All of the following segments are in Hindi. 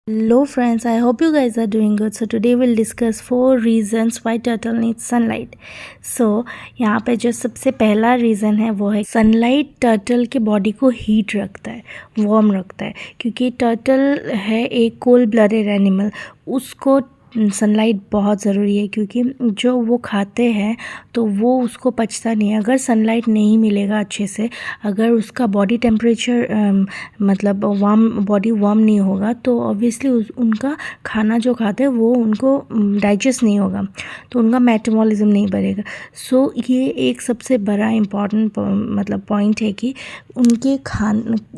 Hello friends, I hope you guys are doing good. So today we'll discuss 4 reasons why turtle needs sunlight. So यहाँ पे जो सबसे पहला रीज़न है वो है सनलाइट टर्टल के बॉडी को हीट रखता है, वार्म रखता है, क्योंकि टर्टल है एक कोल्ड ब्लडेड एनिमल। उसको सनलाइट बहुत ज़रूरी है क्योंकि जो वो खाते हैं तो वो उसको पचता नहीं है। अगर सनलाइट नहीं मिलेगा अच्छे से, अगर उसका बॉडी टेम्परेचर मतलब बॉडी वार्म नहीं होगा तो ऑब्वियसली उनका खाना जो खाते हैं वो उनको डाइजेस्ट नहीं होगा, तो उनका मेटाबॉलिज्म नहीं बढ़ेगा। सो ये एक सबसे बड़ा इम्पॉर्टेंट मतलब पॉइंट है कि उनके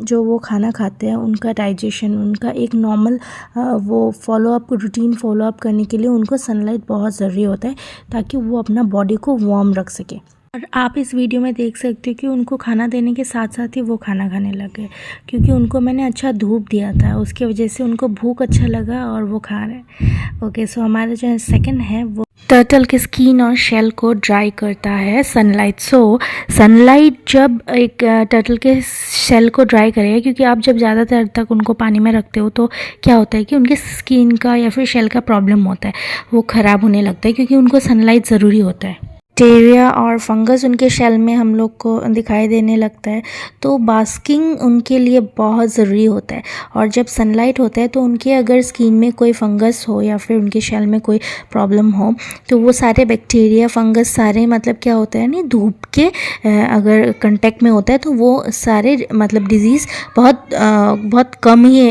जो वो खाना खाते हैं उनका डाइजेशन, उनका एक नॉर्मल वो फॉलोअप रूटीन फॉलोअप करने के लिए उनको सनलाइट बहुत ज़रूरी होता है ताकि वो अपना बॉडी को वार्म रख सके। और आप इस वीडियो में देख सकते हो कि उनको खाना देने के साथ साथ ही वो खाना खाने लगे, क्योंकि उनको मैंने अच्छा धूप दिया था, उसकी वजह से उनको भूख अच्छा लगा और वो खा रहे हैं। ओके, सो हमारा जो सेकंड है वो टर्टल के स्किन और शेल को ड्राई करता है सनलाइट। सो सनलाइट जब एक टर्टल के शेल को ड्राई करेगा, क्योंकि आप जब ज़्यादा देर तक उनको पानी में रखते हो तो क्या होता है कि उनके स्किन का या फिर शेल का प्रॉब्लम होता है, वो ख़राब होने लगता है, क्योंकि उनको सनलाइट ज़रूरी होता है। बैक्टीरिया और फंगस उनके शेल में हम लोग को दिखाई देने लगता है, तो बास्किंग उनके लिए बहुत ज़रूरी होता है। और जब सनलाइट होता है तो उनके अगर स्किन में कोई फंगस हो या फिर उनके शेल में कोई प्रॉब्लम हो तो वो सारे बैक्टीरिया फंगस सारे मतलब क्या होता है ना, धूप के अगर कांटेक्ट में होता है तो वो सारे मतलब डिजीज़ बहुत कम ही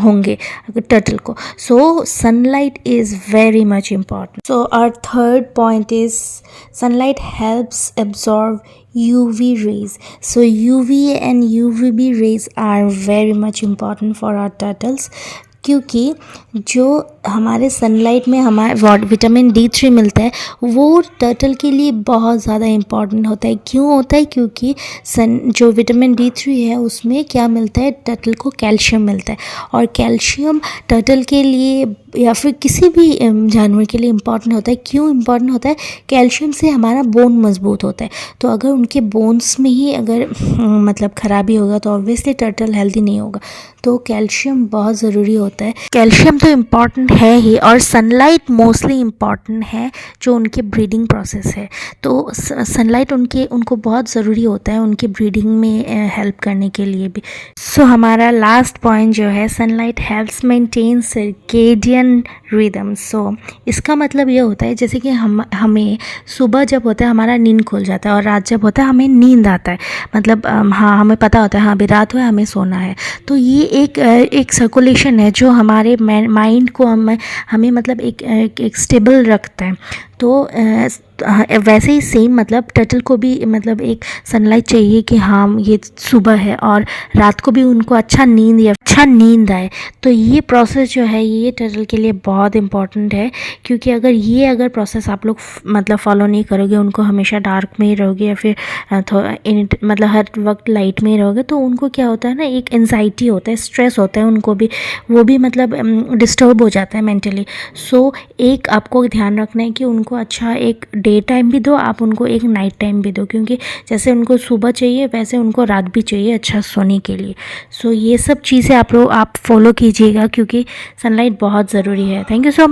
होंगे टर्टल को। So sunlight is very much important. So our third point is sunlight helps absorb UV rays. So UV and UVB rays are very much important for our turtles, क्योंकि जो हमारे सनलाइट में हमारे विटामिन D3 मिलता है वो टर्टल के लिए बहुत ज़्यादा इम्पॉर्टेंट होता है। क्यों होता है? क्योंकि जो विटामिन D3 है उसमें क्या मिलता है, टर्टल को कैल्शियम मिलता है, और कैल्शियम टर्टल के लिए या फिर किसी भी जानवर के लिए इम्पॉर्टेंट होता है। क्यों इम्पॉर्टेंट होता है? कैल्शियम से हमारा बोन मजबूत होता है, तो अगर उनके बोन्स में ही अगर मतलब ख़राबी होगा तो ऑब्वियसली टर्टल हेल्दी नहीं होगा। तो कैल्शियम बहुत ज़रूरी होता है। कैल्शियम तो इम्पॉर्टेंट है ही, और सनलाइट मोस्टली इम्पॉर्टेंट है जो उनके ब्रीडिंग प्रोसेस है। तो सनलाइट उनको बहुत ज़रूरी होता है उनकी ब्रीडिंग में हेल्प करने के लिए भी। सो हमारा लास्ट पॉइंट जो है, sunlight helps maintain circadian rhythm. So इसका मतलब ये होता है जैसे कि हमें सुबह जब होता है हमारा नींद खुल जाता है, और रात जब होता है हमें नींद आता है, मतलब हाँ हमें पता होता है हाँ अभी रात हुआ है हमें सोना है। तो ये एक सर्कुलेशन है जो हमारे माइंड को हमें मतलब एक स्टेबल रखता है। तो वैसे ही सेम मतलब टर्टल को भी मतलब एक सनलाइट चाहिए कि हाँ ये सुबह है और रात को भी उनको अच्छा नींद आए। तो ये प्रोसेस जो है ये टर्टल के लिए बहुत इम्पॉर्टेंट है, क्योंकि अगर प्रोसेस आप लोग मतलब फॉलो नहीं करोगे, उनको हमेशा डार्क में ही रहोगे या फिर मतलब हर वक्त लाइट में ही रहोगे, तो उनको क्या होता है ना, एक एंजाइटी होता है, स्ट्रेस होता है उनको भी, वो भी मतलब डिस्टर्ब हो जाता है मेंटली। सो एक आपको ध्यान रखना है कि उनको अच्छा एक डे टाइम भी दो, आप उनको एक नाइट टाइम भी दो, क्योंकि जैसे उनको सुबह चाहिए वैसे उनको रात भी चाहिए अच्छा सोने के लिए। सो ये सब चीज़ें आप फॉलो कीजिएगा, क्योंकि सनलाइट बहुत ज़रूरी है। Thank you so much.